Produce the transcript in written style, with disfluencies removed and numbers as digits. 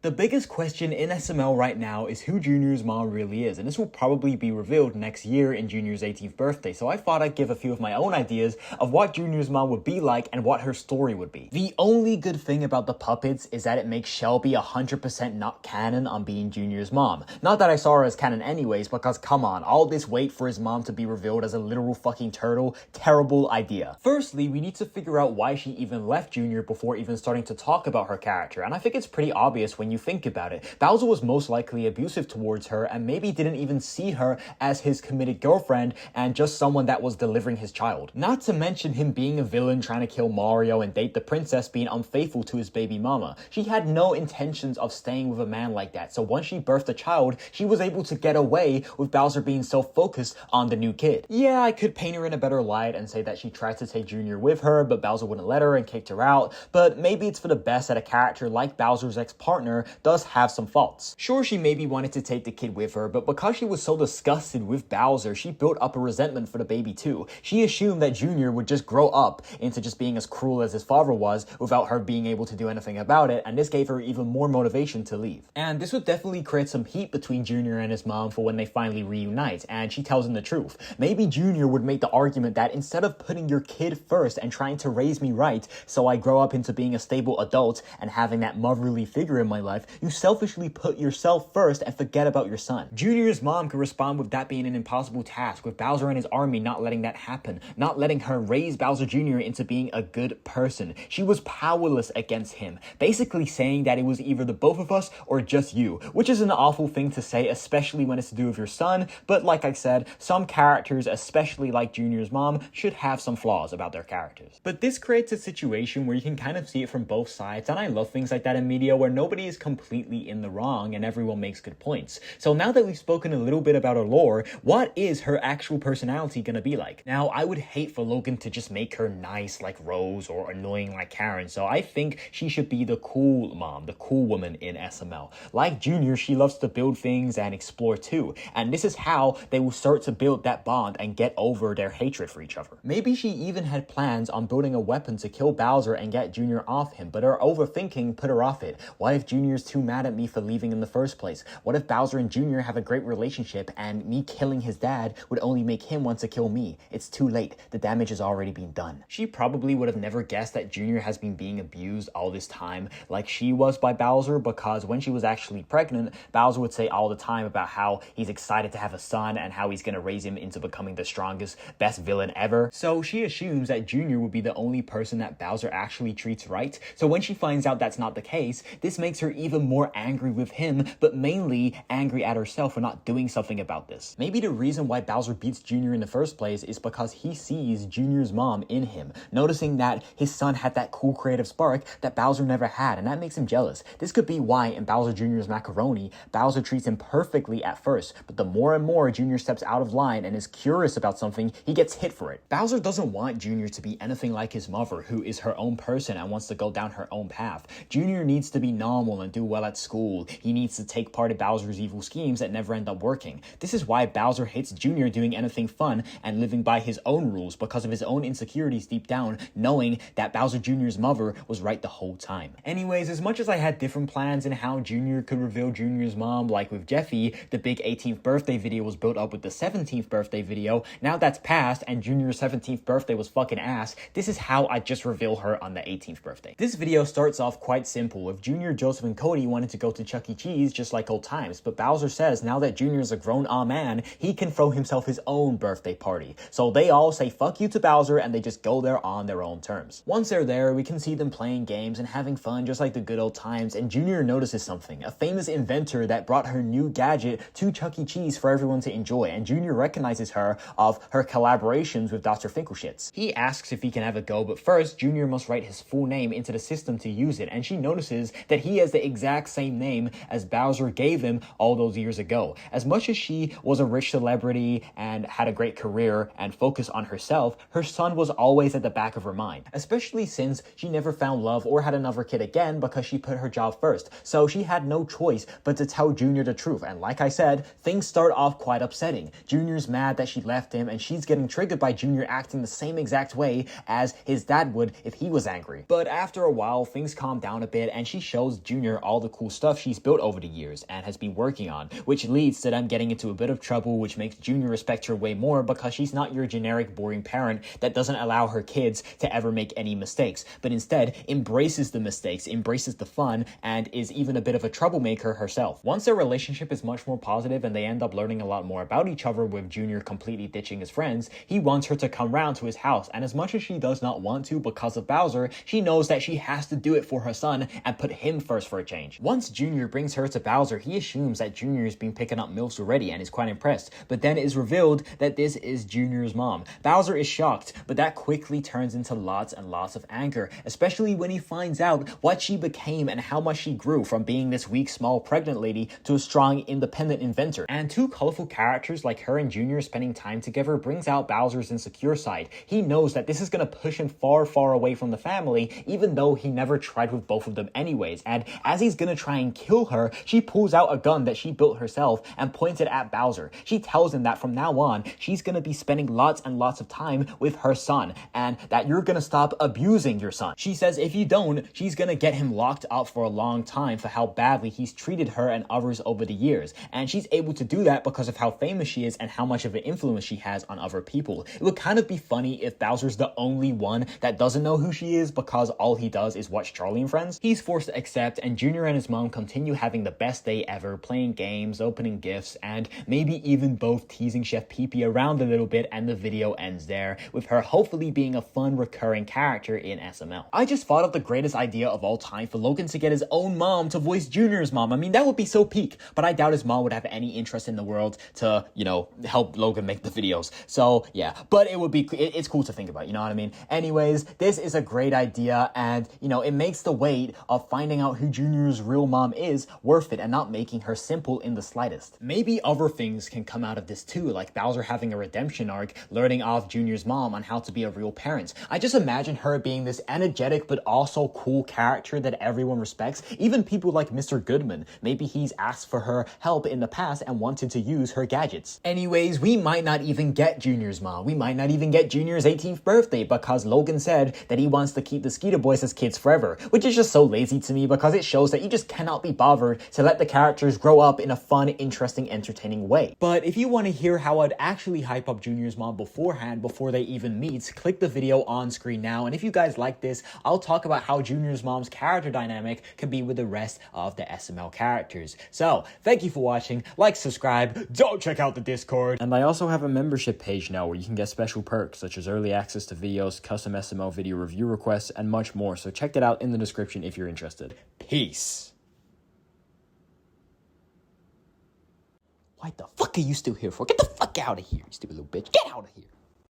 The biggest question in SML right now is who Junior's mom really is, and this will probably be revealed next year in Junior's 18th birthday, so I thought I'd give a few of my own ideas of what Junior's mom would be like and what her story would be. The only good thing about the puppets is that it makes Shelby 100% not canon on being Junior's mom. Not that I saw her as canon anyways, because come on, all this wait for his mom to be revealed as a literal fucking turtle, terrible idea. Firstly, we need to figure out why she even left Junior before even starting to talk about her character, and I think it's pretty obvious when you think about it. Bowser was most likely abusive towards her and maybe didn't even see her as his committed girlfriend and just someone that was delivering his child. Not to mention him being a villain trying to kill Mario and date the princess being unfaithful to his baby mama. She had no intentions of staying with a man like that, so once she birthed a child, she was able to get away with Bowser being so focused on the new kid. Yeah, I could paint her in a better light and say that she tried to take Junior with her, but Bowser wouldn't let her and kicked her out, but maybe it's for the best that a character like Bowser's ex-partner does have some faults. Sure, she maybe wanted to take the kid with her, but because she was so disgusted with Bowser, she built up a resentment for the baby too. She assumed that Junior would just grow up into just being as cruel as his father was without her being able to do anything about it, and this gave her even more motivation to leave. And this would definitely create some heat between Junior and his mom for when they finally reunite, and she tells him the truth. Maybe Junior would make the argument that instead of putting your kid first and trying to raise me right so I grow up into being a stable adult and having that motherly figure in my life, you selfishly put yourself first and forget about your son. Junior's mom could respond with that being an impossible task, with Bowser and his army not letting that happen, not letting her raise Bowser Jr. into being a good person. She was powerless against him, basically saying that it was either the both of us or just you, which is an awful thing to say, especially when it's to do with your son, but like I said, some characters, especially like Junior's mom, should have some flaws about their characters. But this creates a situation where you can kind of see it from both sides, and I love things like that in media where nobody is completely in the wrong and everyone makes good points. So now that we've spoken a little bit about her lore, what is her actual personality gonna be like? Now, I would hate for Logan to just make her nice like Rose or annoying like Karen, so I think she should be the cool mom, the cool woman in SML. Like Junior, she loves to build things and explore too, and this is how they will start to build that bond and get over their hatred for each other. Maybe she even had plans on building a weapon to kill Bowser and get Junior off him, but her overthinking put her off it. What if Junior's too mad at me for leaving in the first place? What if Bowser and Junior have a great relationship and me killing his dad would only make him want to kill me? It's too late. The damage has already been done. She probably would have never guessed that Junior has been being abused all this time like she was by Bowser, because when she was actually pregnant, Bowser would say all the time about how he's excited to have a son and how he's gonna raise him into becoming the strongest, best villain ever. So she assumes that Junior would be the only person that Bowser actually treats right. So when she finds out that's not the case, this makes her even more angry with him, but mainly angry at herself for not doing something about this. Maybe the reason why Bowser beats Junior in the first place is because he sees Junior's mom in him, noticing that his son had that cool creative spark that Bowser never had, and that makes him jealous. This could be why in Bowser Jr.'s Macaroni, Bowser treats him perfectly at first, but the more and more Junior steps out of line and is curious about something, he gets hit for it. Bowser doesn't want Junior to be anything like his mother, who is her own person and wants to go down her own path. Junior needs to be normal and do well at school. He needs to take part in Bowser's evil schemes that never end up working. This is why Bowser hates Junior doing anything fun and living by his own rules, because of his own insecurities deep down, knowing that Bowser Jr.'s mother was right the whole time. Anyways, as much as I had different plans in how Junior could reveal Junior's mom, like with Jeffy, the big 18th birthday video was built up with the 17th birthday video. Now that's passed and Junior's 17th birthday was fucking ass. This is how I just reveal her on the 18th birthday. This video starts off quite simple. If Junior, Joseph, and Cody wanted to go to Chuck E. Cheese just like old times, but Bowser says now that Junior's a grown-on man, he can throw himself his own birthday party. So they all say fuck you to Bowser and they just go there on their own terms. Once they're there, we can see them playing games and having fun just like the good old times, and Junior notices something, a famous inventor that brought her new gadget to Chuck E. Cheese for everyone to enjoy, and Junior recognizes her of her collaborations with Dr. Finkelshitz. He asks if he can have a go, but first, Junior must write his full name into the system to use it, and she notices that he has the exact same name as Bowser gave him all those years ago. As much as she was a rich celebrity and had a great career and focused on herself, her son was always at the back of her mind, especially since she never found love or had another kid again because she put her job first. So she had no choice but to tell Junior the truth, and like I said, things start off quite upsetting. Junior's mad that she left him, and she's getting triggered by Junior acting the same exact way as his dad would if he was angry. But after a while, things calm down a bit, and she shows Junior Junior all the cool stuff she's built over the years and has been working on, which leads to them getting into a bit of trouble, which makes Junior respect her way more because she's not your generic boring parent that doesn't allow her kids to ever make any mistakes, but instead embraces the mistakes, embraces the fun, and is even a bit of a troublemaker herself. Once their relationship is much more positive and they end up learning a lot more about each other, with Junior completely ditching his friends, he wants her to come round to his house, and as much as she does not want to because of Bowser, she knows that she has to do it for her son and put him first for a change. Once Junior brings her to Bowser, he assumes that Junior has been picking up MILFs already and is quite impressed, but then it is revealed that this is Junior's mom. Bowser is shocked, but that quickly turns into lots and lots of anger, especially when he finds out what she became and how much she grew from being this weak, small, pregnant lady to a strong, independent inventor. And two colorful characters like her and Junior spending time together brings out Bowser's insecure side. He knows that this is going to push him far, far away from the family, even though he never tried with both of them anyways. And as he's going to try and kill her, she pulls out a gun that she built herself and points it at Bowser. She tells him that from now on, she's going to be spending lots and lots of time with her son, and that you're going to stop abusing your son. She says if you don't, she's going to get him locked up for a long time for how badly he's treated her and others over the years. And she's able to do that because of how famous she is and how much of an influence she has on other people. It would kind of be funny if Bowser's the only one that doesn't know who she is because all he does is watch Charlie and Friends. He's forced to accept, and Junior and his mom continue having the best day ever, playing games, opening gifts, and maybe even both teasing Chef Pee-Pee around a little bit, and the video ends there, with her hopefully being a fun recurring character in SML. I just thought of the greatest idea of all time for Logan to get his own mom to voice Junior's mom. I mean, that would be so peak, but I doubt his mom would have any interest in the world to, you know, help Logan make the videos. So yeah, but it would be, it's cool to think about, you know what I mean? Anyways, this is a great idea, and you know, it makes the wait of finding out who Junior's real mom is worth it and not making her simple in the slightest. Maybe other things can come out of this too, like Bowser having a redemption arc, learning off Junior's mom on how to be a real parent. I just imagine her being this energetic but also cool character that everyone respects, even people like Mr. Goodman. Maybe he's asked for her help in the past and wanted to use her gadgets. Anyways, we might not even get Junior's mom. We might not even get Junior's 18th birthday because Logan said that he wants to keep the Skeeter Boys as kids forever, which is just so lazy to me because it shows that you just cannot be bothered to let the characters grow up in a fun, interesting, entertaining way. But if you want to hear how I'd actually hype up Junior's mom beforehand, before they even meet, click the video on screen now. And if you guys like this, I'll talk about how Junior's mom's character dynamic can be with the rest of the SML characters. So, thank you for watching, like, subscribe, don't check out the Discord. And I also have a membership page now where you can get special perks such as early access to videos, custom SML video review requests, and much more. So check that out in the description if you're interested. Peace. What the fuck are you still here for? Get the fuck out of here, you stupid little bitch. Get out of here.